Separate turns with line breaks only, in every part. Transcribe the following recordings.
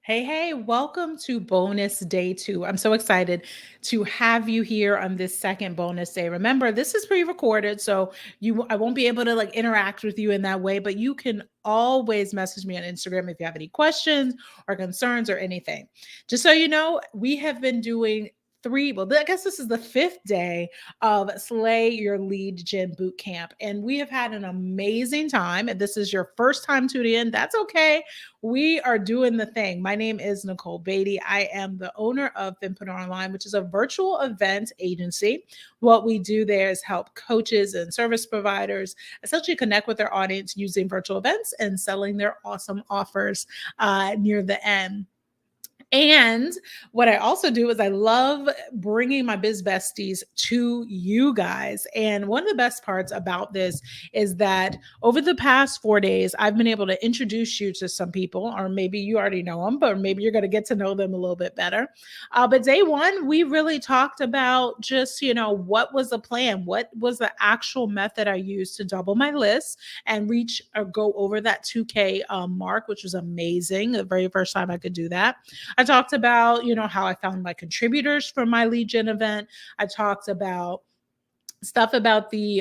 Hey, hey, welcome to bonus day 2. I'm so excited to have you here on this second bonus day. Remember, this is pre-recorded, so I won't be able to like interact with you in that way, but you can always message me on Instagram if you have any questions or concerns or anything. Just so you know, we have been doing I guess this is the fifth day of Slay Your Lead Gen Boot Camp, and we have had an amazing time. If this is your first time tuning in, that's okay. We are doing the thing. My name is Nicole Beatty. I am the owner of Fimpreneur Online, which is a virtual event agency. What we do there is help coaches and service providers essentially connect with their audience using virtual events and selling their awesome offers near the end. And what I also do is I love bringing my biz besties to you guys. And one of the best parts about this is that over the past 4 days, I've been able to introduce you to some people, or maybe you already know them, but maybe you're going to get to know them a little bit better. But day one, we really talked about just, what was the plan? What was the actual method I used to double my list and reach or go over that 2K mark, which was amazing. The very first time I could do that. I talked about, how I found my contributors for my lead gen event. I talked about stuff about the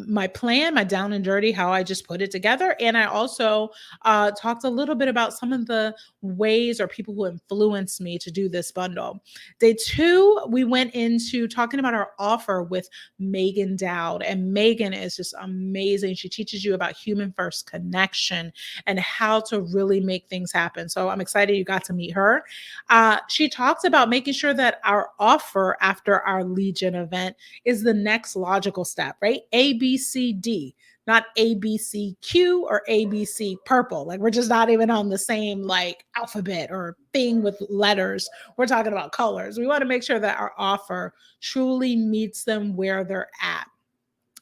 my plan, my down and dirty, how I just put it together. And I also talked a little bit about some of the ways or people who influenced me to do this bundle. Day two, we went into talking about our offer with Megan Dowd. And Megan is just amazing. She teaches you about human first connection and how to really make things happen. So I'm excited you got to meet her. She talks about making sure that our offer after our lead gen event is the next logical step, right? A, B, C, D, not A, B, C, Q or A, B, C, purple. Like we're just not even on the same like alphabet or thing with letters. We're talking about colors. We want to make sure that our offer truly meets them where they're at.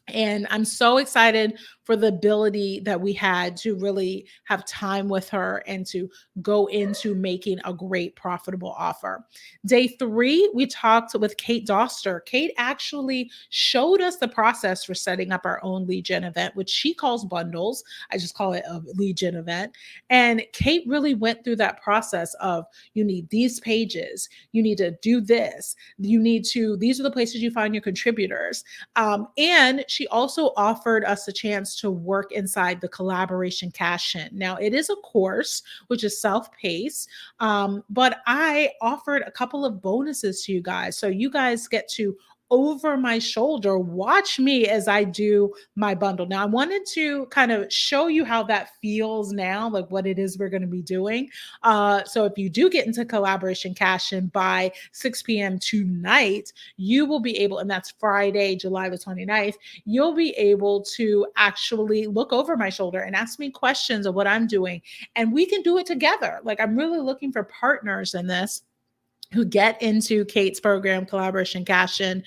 And I'm so excited for the ability that we had to really have time with her and to go into making a great profitable offer. Day three, we talked with Kate Doster. Kate actually showed us the process for setting up our own lead gen event, which she calls bundles. I just call it a lead gen event. And Kate really went through that process of you need these pages, you need to do this, these are the places you find your contributors. And she also offered us a chance to work inside the collaboration cash-in. Now, it is a course, which is self-paced, but I offered a couple of bonuses to you guys. So you guys get to over my shoulder, watch me as I do my bundle. Now, I wanted to kind of show you how that feels now, like what it is we're going to be doing. So if you do get into collaboration cash-in by 6 p.m. tonight, you will be able, and that's Friday, July the 29th, you'll be able to actually look over my shoulder and ask me questions of what I'm doing. And we can do it together. Like I'm really looking for partners in this who get into Kate's program, Collaboration Cash-in,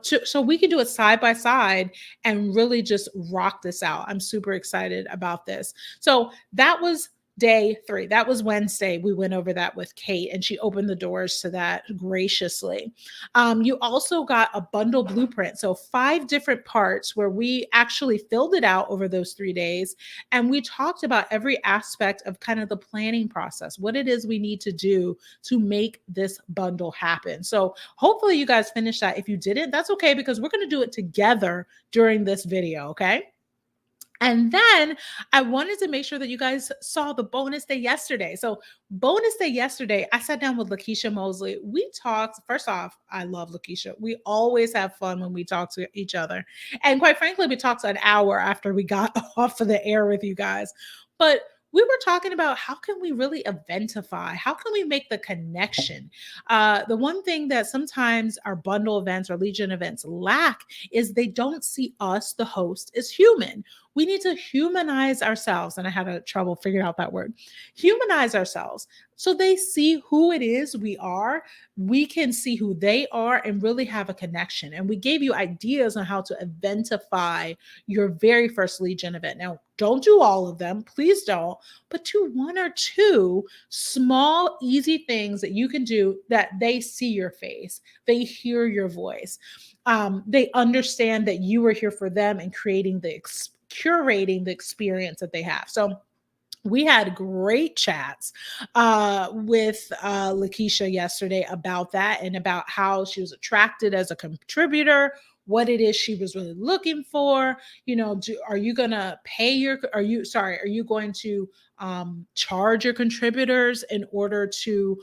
so we can do it side by side and really just rock this out. I'm super excited about this. So that was day three. That was Wednesday. We went over that with Kate and she opened the doors to that graciously. You also got a bundle blueprint. So 5 different parts where we actually filled it out over those 3 days. And we talked about every aspect of kind of the planning process, what it is we need to do to make this bundle happen. So hopefully you guys finished that. If you didn't, that's okay because we're going to do it together during this video. Okay. And then I wanted to make sure that you guys saw the bonus day yesterday. So, bonus day yesterday, I sat down with Lakeisha Mosley. We talked, first off, I love Lakeisha. We always have fun when we talk to each other. And quite frankly, we talked an hour after we got off of the air with you guys. But we were talking about how can we really eventify? How can we make the connection? The one thing that sometimes our bundle events or lead gen events lack is they don't see us, the host, as human. We need to humanize ourselves. And I had a trouble figuring out that word. Humanize ourselves so they see who it is we are. We can see who they are and really have a connection. And we gave you ideas on how to eventify your very first lead gen event. Now, don't do all of them, please don't, but do 1 or 2 small, easy things that you can do that they see your face, they hear your voice, they understand that you are here for them and curating the experience that they have. So We had great chats with Lakeisha yesterday about that and about how she was attracted as a contributor, what it is she was really looking for. Are you going to pay are you going to charge your contributors in order to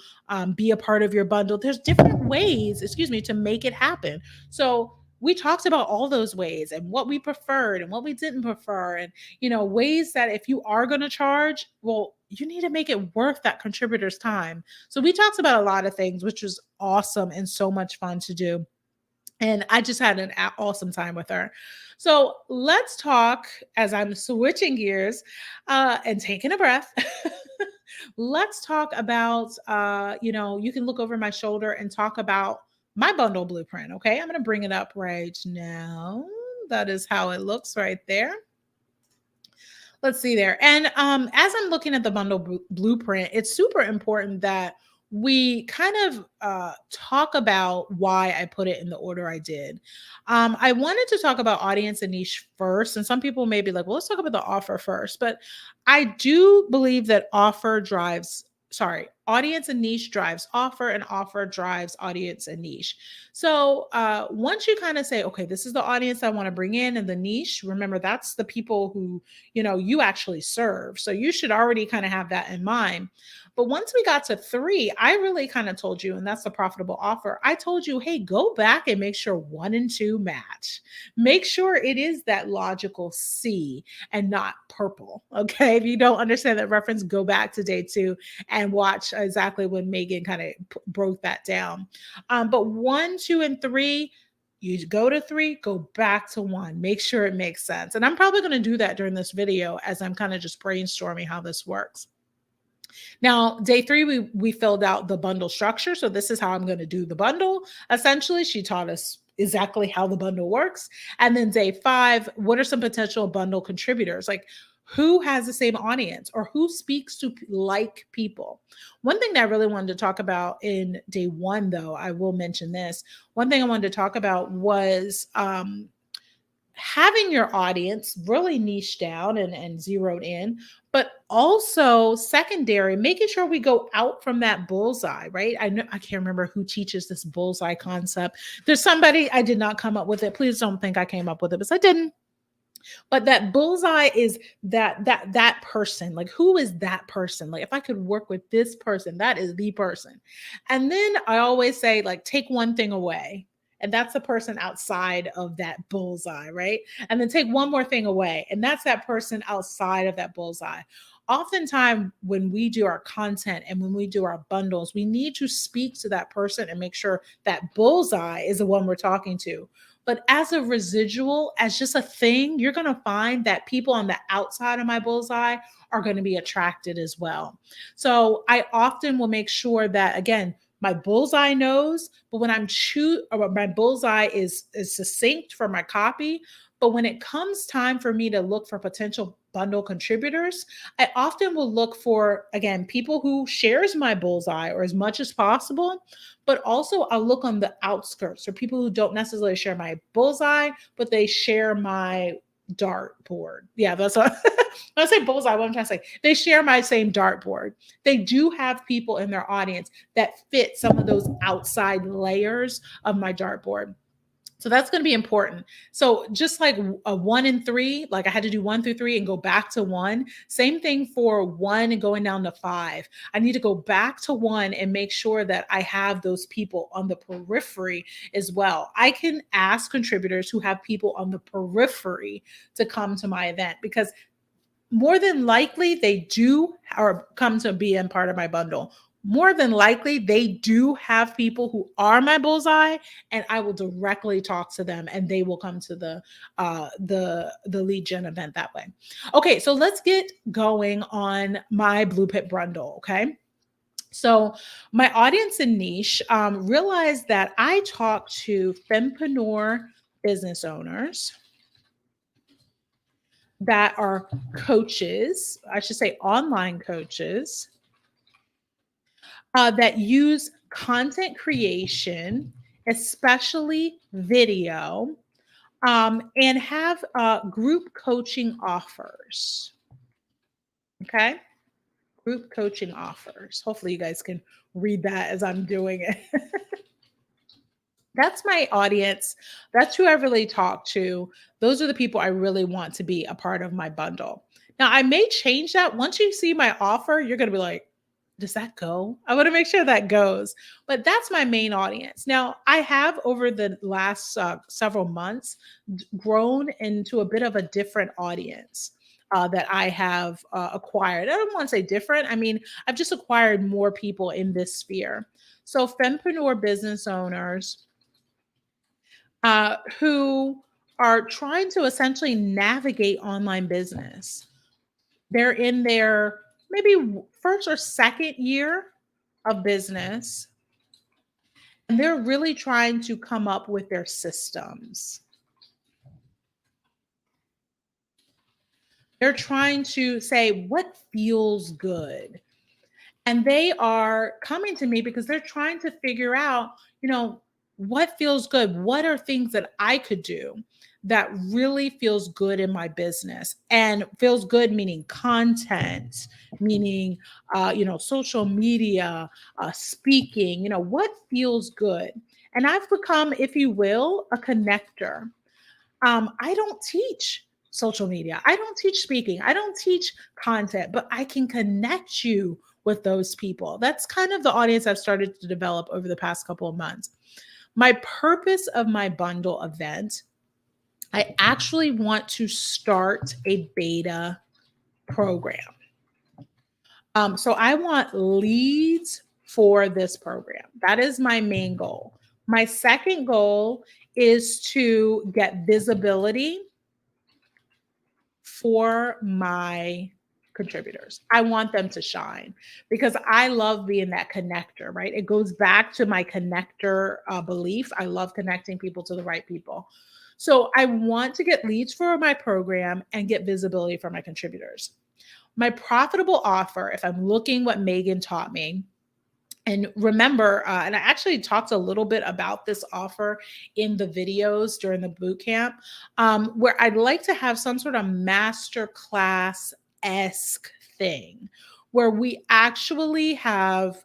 be a part of your bundle? There's different ways, excuse me, to make it happen. So we talked about all those ways and what we preferred and what we didn't prefer, and ways that if you are going to charge, well, you need to make it worth that contributor's time. So we talked about a lot of things, which was awesome and so much fun to do. And I just had an awesome time with her. So let's talk, as I'm switching gears and taking a breath. Let's talk about, you can look over my shoulder and talk about my bundle blueprint. Okay. I'm going to bring it up right now. That is how it looks right there. Let's see there. And as I'm looking at the bundle blueprint, it's super important that we kind of talk about why I put it in the order I did. I wanted to talk about audience and niche first. And some people may be like, well, let's talk about the offer first. But I do believe that audience and niche drives offer, and offer drives audience and niche. So once you kind of say, okay, this is the audience I want to bring in, and the niche, remember, that's the people who, you actually serve. So you should already kind of have that in mind. But once we got to 3, I really kind of told you, and that's the profitable offer. I told you, hey, go back and make sure 1 and 2 match. Make sure it is that logical C and not purple. Okay. If you don't understand that reference, go back to day 2 and watch exactly when Megan kind of broke that down. But 1, 2, and 3, you go to 3, go back to 1, make sure it makes sense. And I'm probably going to do that during this video as I'm kind of just brainstorming how this works. Now, day 3, we filled out the bundle structure. So this is how I'm going to do the bundle. Essentially, she taught us exactly how the bundle works. And then day 5, what are some potential bundle contributors? Like, who has the same audience or who speaks to like people? One thing that I really wanted to talk about in day 1, though, I will mention this. One thing I wanted to talk about was having your audience really niche down and zeroed in, but also secondary, making sure we go out from that bullseye, right? I can't remember who teaches this bullseye concept. There's somebody, I did not come up with it. Please don't think I came up with it, because I didn't. But that bullseye is that person. Like, who is that person? Like, if I could work with this person, that is the person. And then I always say, like, take one thing away. And that's the person outside of that bullseye, right? And then take one more thing away. And that's that person outside of that bullseye. Oftentimes, when we do our content and when we do our bundles, we need to speak to that person and make sure that bullseye is the one we're talking to. But as a residual, as just a thing, you're going to find that people on the outside of my bullseye are going to be attracted as well. So I often will make sure that, again, my bullseye knows, but when my bullseye is succinct for my copy. But when it comes time for me to look for potential bundle contributors, I often will look for, again, people who shares my bullseye or as much as possible, but also I'll look on the outskirts for people who don't necessarily share my bullseye, but they share my dartboard. Yeah, that's what I say bullseye. What I'm trying to say, they share my same dartboard. They do have people in their audience that fit some of those outside layers of my dartboard. So that's going to be important. So just like a 1 and 3, like I had to do 1 through 3 and go back to 1. Same thing for 1 and going down to 5. I need to go back to 1 and make sure that I have those people on the periphery as well. I can ask contributors who have people on the periphery to come to my event, because more than likely they do or come to be in part of my bundle. More than likely, they do have people who are my bullseye, and I will directly talk to them, and they will come to the lead gen event that way. Okay, so let's get going on my Blue Pit bundle. Okay, so my audience and niche, realized that I talk to fempreneur business owners that are coaches, I should say online coaches, that use content creation, especially video, and have group coaching offers. Okay. Group coaching offers. Hopefully, you guys can read that as I'm doing it. That's my audience. That's who I really talk to. Those are the people I really want to be a part of my bundle. Now, I may change that. Once you see my offer, you're going to be like, does that go? I want to make sure that goes. But that's my main audience. Now, I have over the last several months grown into a bit of a different audience. That I have acquired. I don't want to say different. I mean, I've just acquired more people in this sphere. So, fempreneur business owners who are trying to essentially navigate online business. They're in their maybe first or second year of business, and they're really trying to come up with their systems. They're trying to say what feels good. And they are coming to me because they're trying to figure out, what feels good? What are things that I could do that really feels good in my business? And feels good meaning content, meaning social media, speaking, what feels good? And I've become, if you will, a connector. I don't teach social media. I don't teach speaking. I don't teach content, but I can connect you with those people. That's kind of the audience I've started to develop over the past couple of months. My purpose of my bundle event, I actually want to start a beta program. So I want leads for this program. That is my main goal. My second goal is to get visibility for my contributors. I want them to shine because I love being that connector, right? It goes back to my connector belief. I love connecting people to the right people. So I want to get leads for my program and get visibility for my contributors. My profitable offer, if I'm looking what Megan taught me, and remember, and I actually talked a little bit about this offer in the videos during the boot camp, where I'd like to have some sort of master class-esque thing where we actually have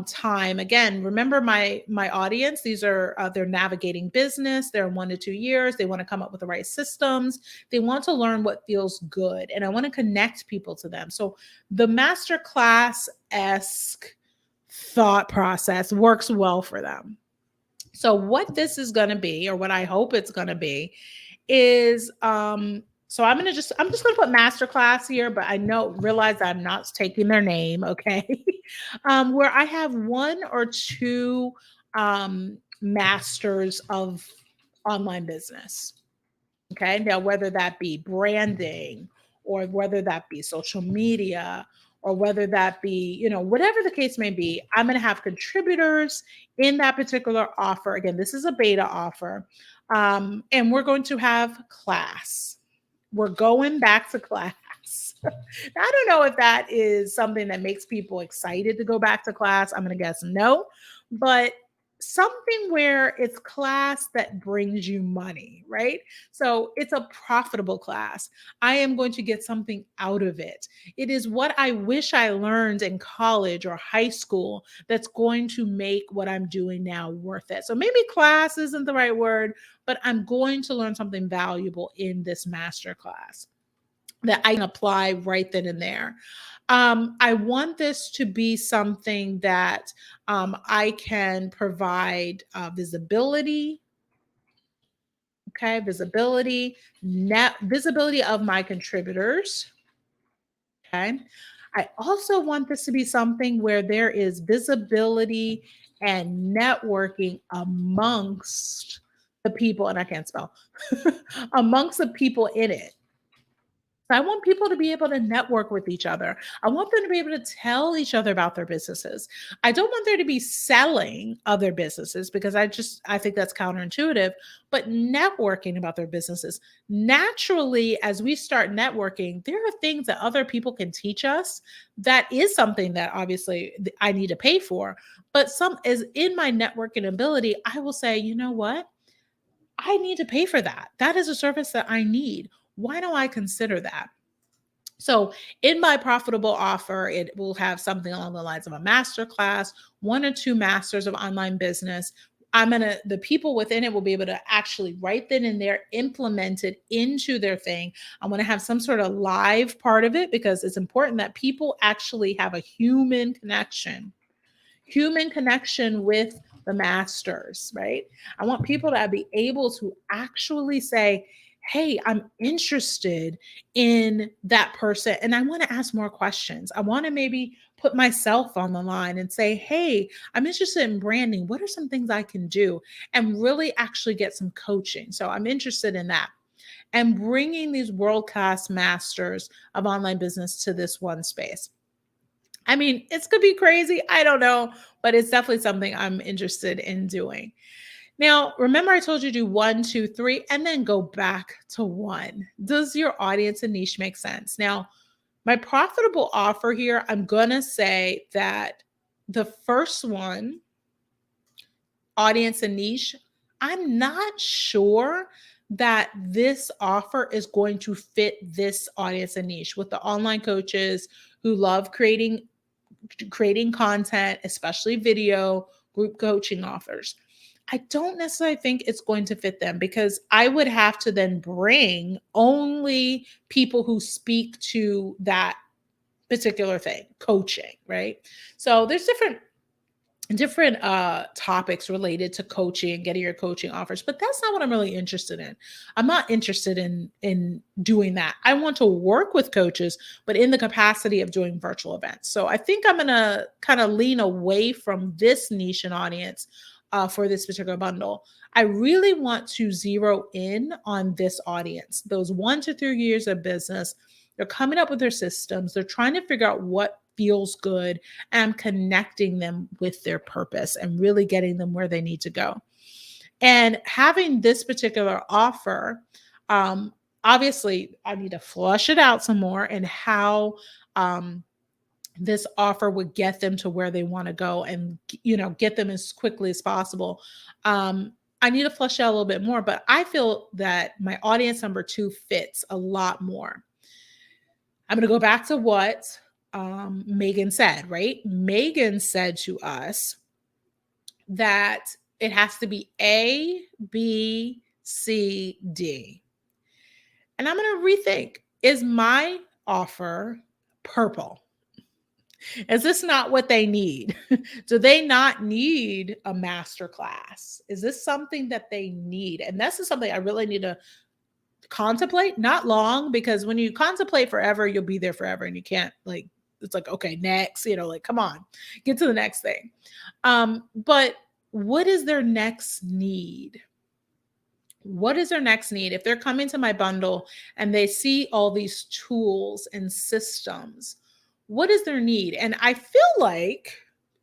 time. Again, remember my audience, these are they're navigating business, they're 1 to 2 years, they want to come up with the right systems, they want to learn what feels good, and I want to connect people to them. So the master class-esque thought process works well for them. So what this is going to be, or what I hope it's going to be, is so I'm just going to put masterclass here, but realize I'm not taking their name, okay? Where I have 1 or 2 masters of online business. Okay, now whether that be branding or whether that be social media or whether that be, whatever the case may be, I'm going to have contributors in that particular offer. Again, this is a beta offer. And we're going to have class. We're going back to class. I don't know if that is something that makes people excited to go back to class. I'm going to guess no, but something where it's class that brings you money, right? So it's a profitable class. I am going to get something out of it. It is what I wish I learned in college or high school that's going to make what I'm doing now worth it. So maybe class isn't the right word, but I'm going to learn something valuable in this master class that I can apply right then and there. I want this to be something that I can provide visibility. Okay, visibility of my contributors. Okay, I also want this to be something where there is visibility and networking amongst the people, and I can't spell, amongst the people in it. I want people to be able to network with each other. I want them to be able to tell each other about their businesses. I don't want there to be selling other businesses because I think that's counterintuitive, but networking about their businesses. Naturally, as we start networking, there are things that other people can teach us. That is something that obviously I need to pay for, but some is in my networking ability. I will say, you know what? I need to pay for that. That is a service that I need. Why don't I consider that? So, in my profitable offer, it will have something along the lines of a master class, one or two masters of online business. The people within it will be able to actually right then and there implement it into their thing. I want to have some sort of live part of it because it's important that people actually have a human connection with the masters, right? I want people to be able to actually say, hey, I'm interested in that person. And I want to ask more questions. I want to maybe put myself on the line and say, hey, I'm interested in branding. What are some things I can do? And really actually get some coaching. So I'm interested in that. And bringing these world class masters of online business to this one space. I mean, it's gonna be crazy. I don't know, but it's definitely something I'm interested in doing. Now, remember, I told you do one, two, three, and then go back to one. Does your audience and niche make sense? Now, my profitable offer here, I'm gonna say that the first one, audience and niche, I'm not sure that this offer is going to fit this audience and niche with the online coaches who love creating content, especially video, group coaching offers. I don't necessarily think it's going to fit them because I would have to then bring only people who speak to that particular thing, coaching, right? So there's different topics related to coaching and getting your coaching offers, but that's not what I'm really interested in. I'm not interested in doing that. I want to work with coaches, but in the capacity of doing virtual events. So I think I'm going to kind of lean away from this niche and audience for this particular bundle. I really want to zero in on this audience, those 1 to 3 years of business. They're coming up with their systems. They're trying to figure out what feels good, and connecting them with their purpose and really getting them where they need to go. And having this particular offer, obviously, I need to flush it out some more and how this offer would get them to where they want to go and get them as quickly as possible. I need to flush out a little bit more, but I feel that my audience number two fits a lot more. I'm going to go back to what Megan said, right? Megan said to us that it has to be A, B, C, D. And I'm going to rethink, is my offer purple? Is this not what they need? Do they not need a master class? Is this something that they need? And this is something I really need to contemplate, not long, because when you contemplate forever, you'll be there forever and you can't it's like, okay, next, like, come on, get to the next thing. But what is their next need? What is their next need? If they're coming to my bundle and they see all these tools and systems, what is their need? And I feel like,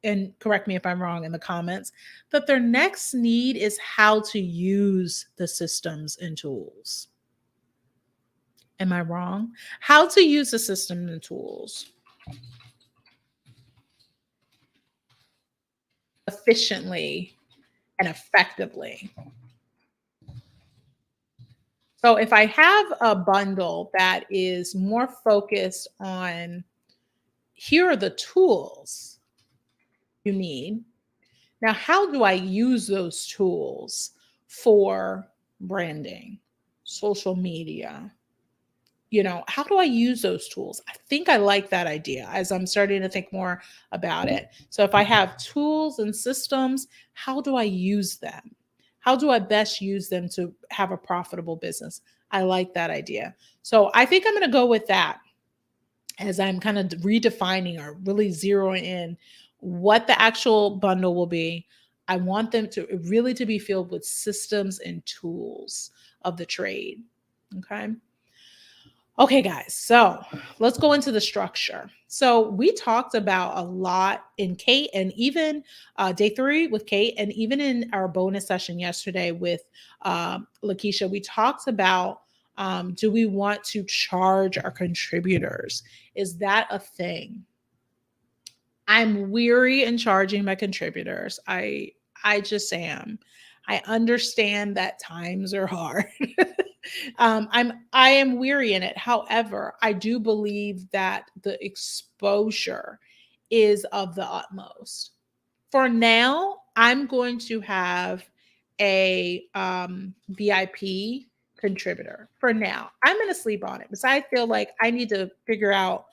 and correct me if I'm wrong in the comments, that their next need is how to use the systems and tools. Am I wrong? How to use the system and tools efficiently and effectively. So if I have a bundle that is more focused on, here are the tools you need. Now, how do I use those tools for branding, social media? How do I use those tools? I think I like that idea as I'm starting to think more about it. So if I have tools and systems, how do I use them? How do I best use them to have a profitable business? I like that idea. So I think I'm going to go with that as I'm kind of redefining or really zeroing in what the actual bundle will be. I want them to really to be filled with systems and tools of the trade. Okay. Okay, guys, so let's go into the structure. So we talked about a lot in Kate, and even day 3 with Kate, and even in our bonus session yesterday with Lakeisha, we talked about, do we want to charge our contributors? Is that a thing? I'm weary in charging my contributors. I just am. I understand that times are hard. I am weary in it. However, I do believe that the exposure is of the utmost. For now, I'm going to have a VIP contributor for now. I'm going to sleep on it because I feel like I need to figure out,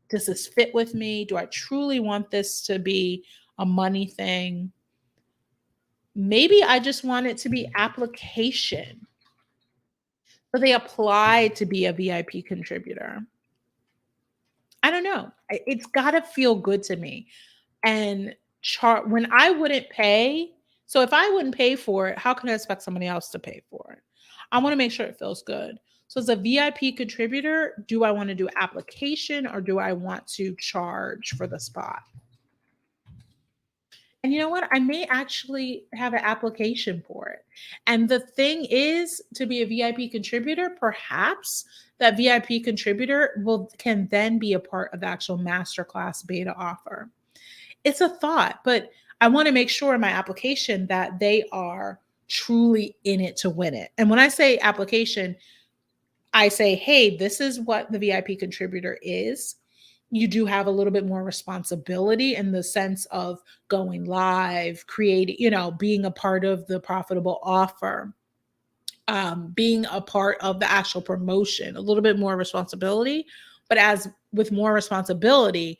does this fit with me? Do I truly want this to be a money thing? Maybe I just want it to be application. So they apply to be a VIP contributor. I don't know. It's got to feel good to me. And when I wouldn't pay, so if I wouldn't pay for it, how can I expect somebody else to pay for it? I want to make sure it feels good. So as a VIP contributor, do I want to do application or do I want to charge for the spot? And you know what? I may actually have an application for it. And the thing is, to be a VIP contributor, perhaps that VIP contributor can then be a part of the actual masterclass beta offer. It's a thought, but I want to make sure in my application that they are truly in it to win it. And when I say application, I say, hey, this is what the VIP contributor is. You do have a little bit more responsibility in the sense of going live, creating, being a part of the profitable offer, being a part of the actual promotion, a little bit more responsibility. But as with more responsibility,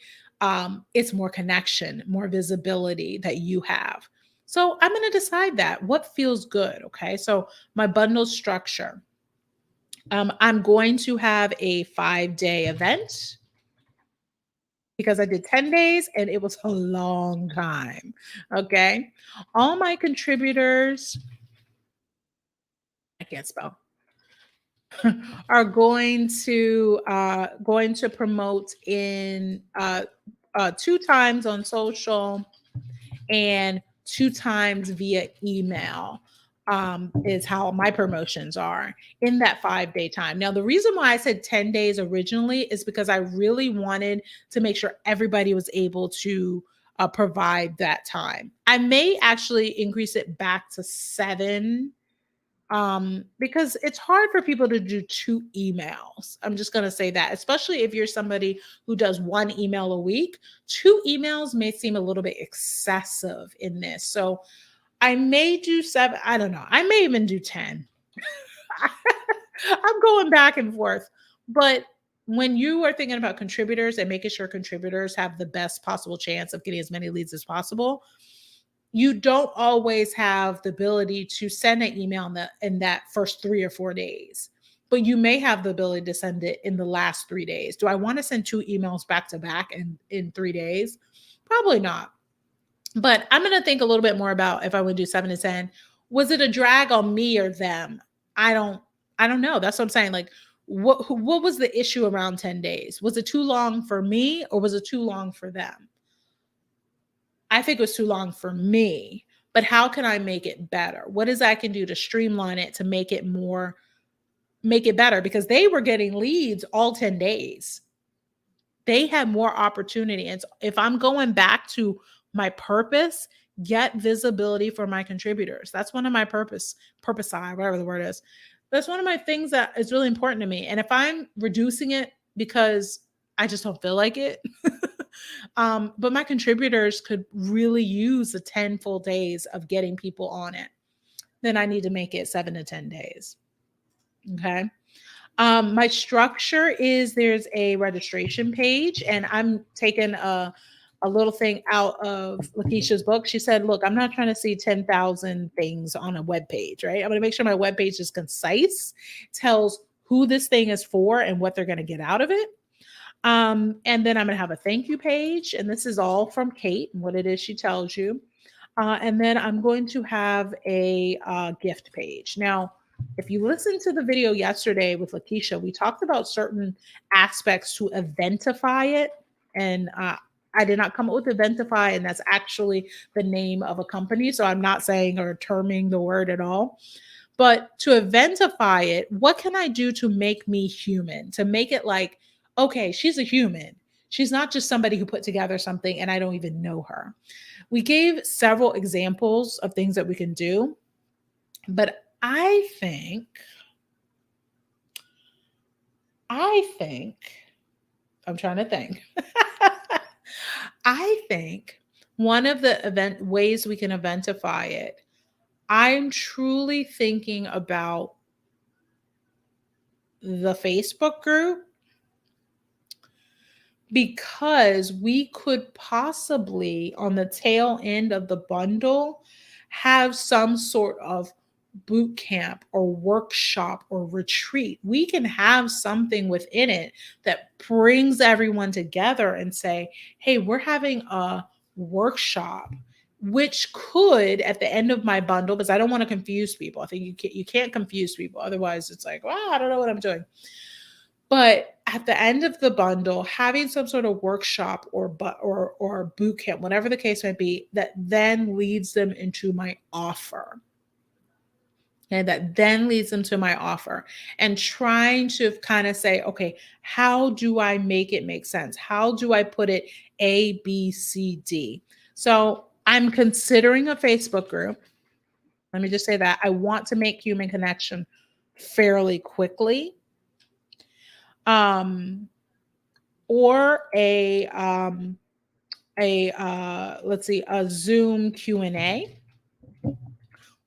it's more connection, more visibility that you have. So I'm going to decide that what feels good. Okay. So my bundle structure. I'm going to have a 5-day event because I did 10 days and it was a long time. Okay. All my contributors, I can't spell, are going to promote in 2 times on social and 2 times via email, is how my promotions are in that 5-day time. Now, the reason why I said 10 days originally is because I really wanted to make sure everybody was able to provide that time. I may actually increase it back to 7, because it's hard for people to do 2 emails. I'm just going to say that, especially if you're somebody who does 1 email a week. 2 emails may seem a little bit excessive in this. So I may do 7. I don't know. I may even do 10. I'm going back and forth. But when you are thinking about contributors and making sure contributors have the best possible chance of getting as many leads as possible, you don't always have the ability to send an email in that first 3 or 4 days, but you may have the ability to send it in the last 3 days. Do I want to send 2 emails back to back in 3 days? Probably not. But I'm going to think a little bit more about if I would do 7 to 10. Was it a drag on me or them? I don't know. That's what I'm saying. Like, what was the issue around 10 days? Was it too long for me or was it too long for them? I think it was too long for me, but how can I make it better? What is I can do to streamline it to make it better? Because they were getting leads all 10 days. They had more opportunity. And so if I'm going back to my purpose, get visibility for my contributors. That's one of my purpose I, whatever the word is. That's one of my things that is really important to me. And if I'm reducing it because I just don't feel like it, but my contributors could really use the 10 full days of getting people on it, then I need to make it 7 to 10 days. Okay. My structure is there's a registration page, and I'm taking a little thing out of Lakeisha's book. She said, look, I'm not trying to see 10,000 things on a web page, right? I'm going to make sure my web page is concise, tells who this thing is for and what they're going to get out of it. And then I'm going to have a thank you page. And this is all from Kate and what it is she tells you. And then I'm going to have a gift page. Now, if you listened to the video yesterday with Lakeisha, we talked about certain aspects to eventify it. And I did not come up with eventify, and that's actually the name of a company. So I'm not saying or terming the word at all. But to eventify it, what can I do to make me human? To make it like, okay, she's a human. She's not just somebody who put together something and I don't even know her. We gave several examples of things that we can do, but I think I think, I'm trying to think. I think one of the event ways we can eventify it, I'm truly thinking about the Facebook group, because we could possibly, on the tail end of the bundle, have some sort of boot camp or workshop or retreat. We can have something within it that brings everyone together and say, hey, we're having a workshop, which could, at the end of my bundle, because I don't want to confuse people. I think you can't confuse people. Otherwise, it's like, well, I don't know what I'm doing. But at the end of the bundle, having some sort of workshop or boot camp, whatever the case might be, that then leads them into my offer. And that then leads them to my offer, and trying to kind of say, okay, how do I make it make sense? How do I put it A, B, C, D? So I'm considering a Facebook group. Let me just say that I want to make human connection fairly quickly. Or let's see, a Zoom Q&A,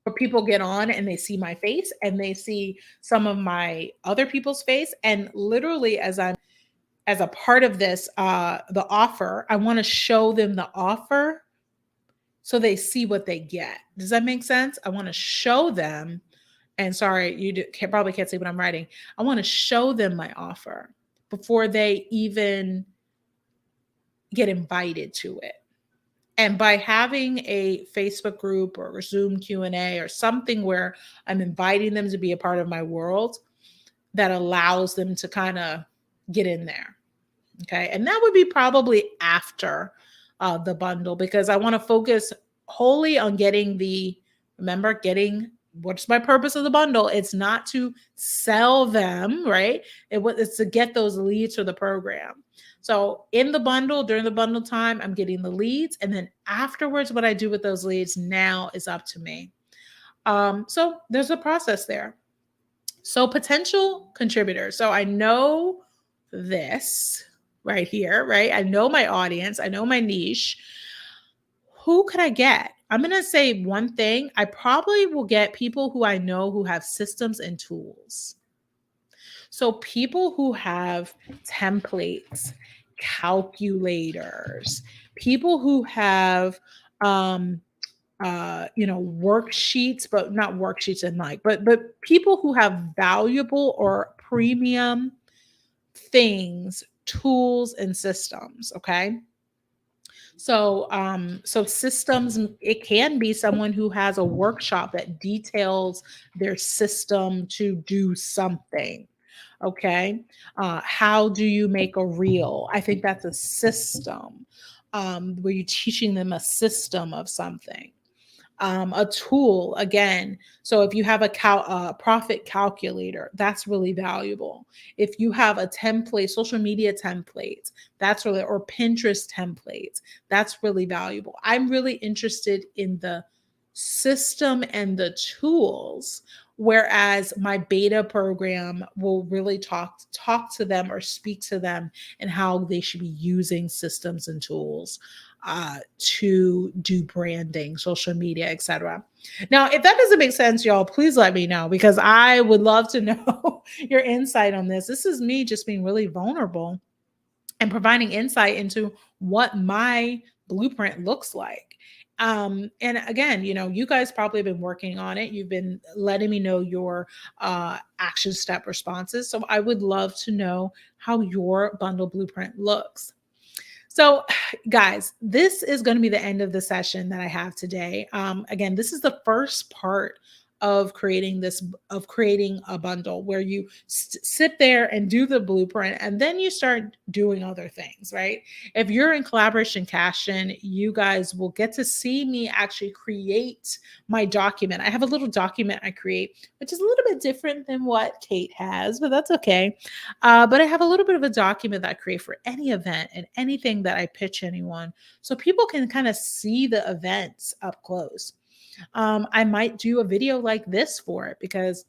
where people get on and they see my face and they see some of my other people's face, and literally as a part of this, the offer, I want to show them the offer so they see what they get. Does that make sense? I want to show them, and sorry, probably can't see what I'm writing. I want to show them my offer before they even get invited to it. And by having a Facebook group or a Zoom Q&A or something where I'm inviting them to be a part of my world, that allows them to kind of get in there. Okay. And that would be probably after the bundle, because I want to focus wholly on getting what's my purpose of the bundle? It's not to sell them, right? It's to get those leads for the program. So in the bundle, during the bundle time, I'm getting the leads. And then afterwards, what I do with those leads now is up to me. So there's a process there. So potential contributors. So I know this right here, right? I know my audience. I know my niche. Who could I get? I'm going to say one thing. I probably will get people who I know who have systems and tools. So people who have templates, calculators, people who have worksheets, but not worksheets and but people who have valuable or premium things, tools, and systems. Okay. So systems, it can be someone who has a workshop that details their system to do something. Okay. How do you make a reel? I think that's a system, where you're teaching them a system of something. A tool again. So if you have a profit calculator, that's really valuable. If you have a template, social media templates, that's really, or Pinterest templates, that's really valuable. I'm really interested in the system and the tools, whereas my beta program will really talk to them or speak to them and how they should be using systems and tools to do branding, social media, etc. Now, if that doesn't make sense, y'all, please let me know, because I would love to know your insight on this. This is me just being really vulnerable and providing insight into what my blueprint looks like. And again, you guys probably have been working on it. You've been letting me know your action step responses. So I would love to know how your bundle blueprint looks. So, guys, this is going to be the end of the session that I have today. Again, this is the first part of creating a bundle, where you sit there and do the blueprint, and then you start doing other things, right? If you're in Collaboration Cash-In, you guys will get to see me actually create my document. I have a little document I create, which is a little bit different than what Kate has, but that's okay. But I have a little bit of a document that I create for any event and anything that I pitch anyone, so people can kind of see the events up close. I might do a video like this for it, because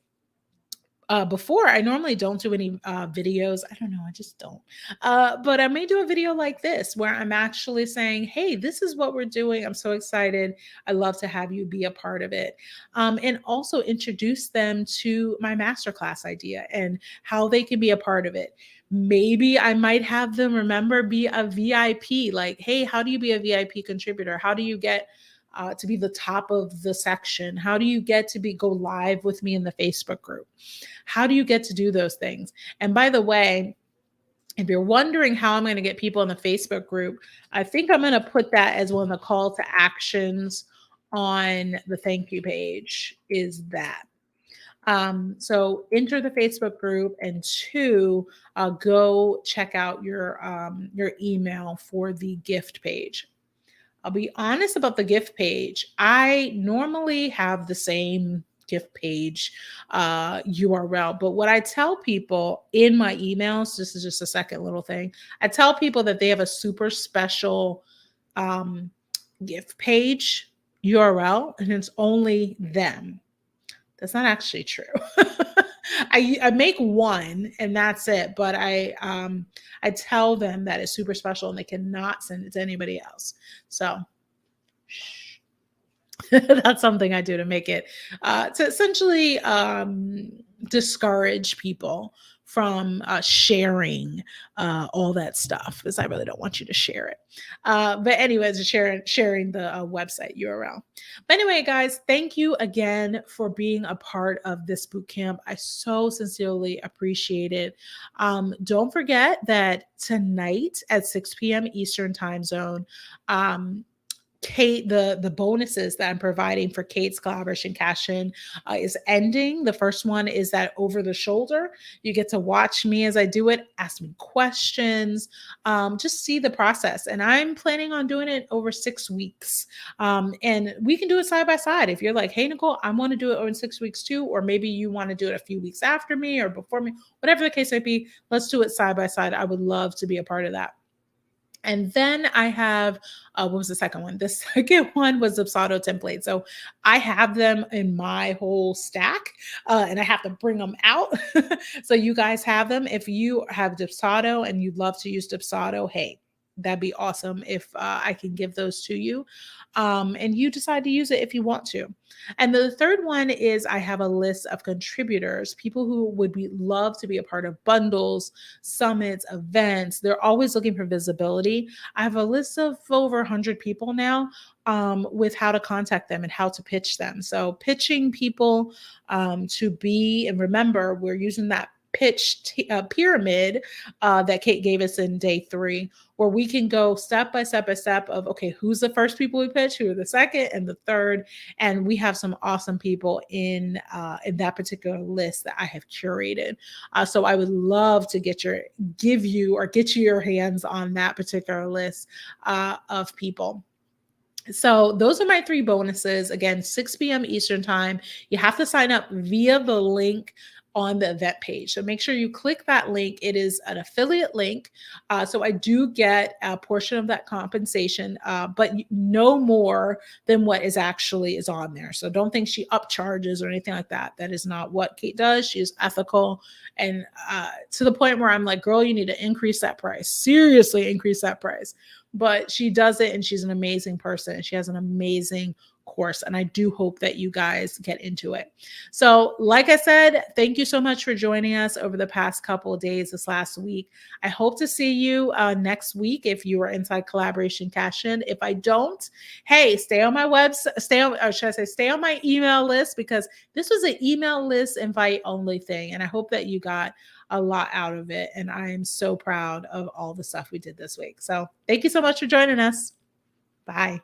before. I normally don't do any videos. I don't know, I just don't. But I may do a video like this where I'm actually saying, hey, this is what we're doing. I'm so excited. I love to have you be a part of it. And also introduce them to my masterclass idea and how they can be a part of it. Maybe I might have them, remember, be a VIP. Like, hey, how do you be a VIP contributor? How do you get to be the top of the section? How do you get to go live with me in the Facebook group? How do you get to do those things? And by the way, if you're wondering how I'm going to get people in the Facebook group, I think I'm going to put that as one of the call to actions on the thank you page, is that. So enter the Facebook group, and two, go check out your email for the gift page. I'll be honest about the gift page. I normally have the same gift page URL, but what I tell people in my emails, this is just a second little thing, I tell people that they have a super special um, gift page URL, and it's only them. That's not actually true. I make one and that's it, but I tell them that it's super special and they cannot send it to anybody else. So that's something I do to make it to essentially discourage people from sharing all that stuff, because I really don't want you to share it. But anyways, sharing the website URL. But anyway, guys, thank you again for being a part of this boot camp. I so sincerely appreciate it. Don't forget that tonight at 6 p.m. Eastern time zone, Kate, the bonuses that I'm providing for Kate's collaboration cash-in is ending. The first one is that over the shoulder. You get to watch me as I do it, ask me questions, just see the process. And I'm planning on doing it over 6 weeks. And we can do it side by side. If you're like, hey, Nicole, I want to do it over 6 weeks too, or maybe you want to do it a few weeks after me or before me, whatever the case might be, let's do it side by side. I would love to be a part of that. And then I have, what was the second one? The second one was Dubsado template. So I have them in my whole stack and I have to bring them out. So you guys have them. If you have Dubsado and you'd love to use Dubsado, hey, that'd be awesome if I can give those to you. And you decide to use it if you want to. And the third one is I have a list of contributors, people who would love to be a part of bundles, summits, events. They're always looking for visibility. I have a list of over 100 people now with how to contact them and how to pitch them. So pitching people to be, and remember, we're using that pitch pyramid that Kate gave us in day 3, where we can go step by step of, okay, who's the first people we pitch, who are the second and the third, and we have some awesome people in that particular list that I have curated. So I would love to get you your hands on that particular list of people. So those are my 3 bonuses. Again, 6 p.m. Eastern time. You have to sign up via the link on the event page. So make sure you click that link. It is an affiliate link. So I do get a portion of that compensation, but no more than what is on there. So don't think she upcharges or anything like that. That is not what Kate does. She is ethical, and to the point where I'm like, girl, you need to increase that price. Seriously, increase that price. But she does it, and she's an amazing person, and she has an amazing course, and I do hope that you guys get into it. So like I said, thank you so much for joining us over the past couple of days this last week. I hope to see you next week if you are inside Collaboration Cash-In. If I don't, hey, stay on my website, stay on my email list, because this was an email list invite only thing, and I hope that you got a lot out of it, and I am so proud of all the stuff we did this week. So thank you so much for joining us. Bye.